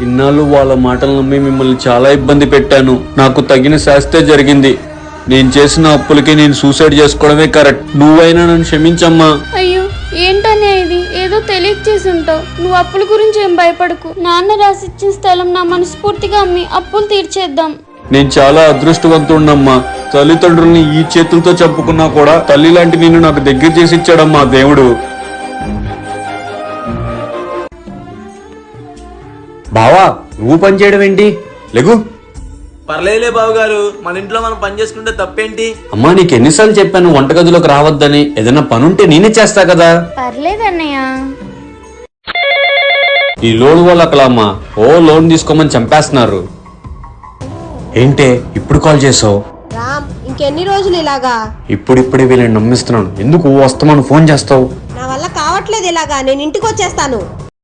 ఇన్నాళ్ళు వాళ్ళ మాటలు నమ్మి మిమ్మల్ని చాలా ఇబ్బంది పెట్టాను. నాకు తగిన శాస్తే జరిగింది. నేను చేసిన అప్పులకి నేను సూసైడ్ చేసుకోవడమే కరెక్ట్. నువ్వైనా నన్ను క్షమించమ్మా. అయ్యో ఏంటనే ఇది, ఏదో తెలియక చేసి ఉంటావు. నువ్వు అప్పుల గురించి ఏం భయపడకు. నాన్న రాసిచ్చిన స్థలం నా మనస్ఫూర్తిగా అమ్మి అప్పులు తీర్చేద్దాం. నేను చాలా అదృష్టవంతుడినమ్మా. తల్లిదండ్రుల్ని ఈ చేతులతో చంపుకున్నా కూడా తల్లి లాంటి నిన్ను నాకు దగ్గర చేసి ఇచ్చాడమ్మా దేవుడు. బావా, నువ్వు పని చేయడం ఏంటి? లేగు. పర్లేదులే బావగారు, మన ఇంట్లో మనం పని చేసుకుంటే తప్పేంటి? అమ్మా, నీకు ఎన్నిసార్లు చెప్పాను వంటగదిలోకి రావద్దని. ఏదైనా పని ఉంటే నేనే చేస్తా కదా. పర్లేదన్నయ్య. ఈ లోన్ వల్ల అక్కలమ్మా లోన్ తీసుకోమని చంపేస్తున్నారు. ఏంటే ఇప్పుడు కాల్ చేసావు? రామ్, ఇంకెన్ని రోజులు ఇలాగా? ఇప్పుడిప్పుడే వీళ్ళని నమ్మిస్తున్నాను. ఎందుకు వస్తామని ఫోన్ చేస్తావు? నా వల్ల కావట్లేదు ఇలాగా. నేను ఇంటికి వచ్చేస్తాను.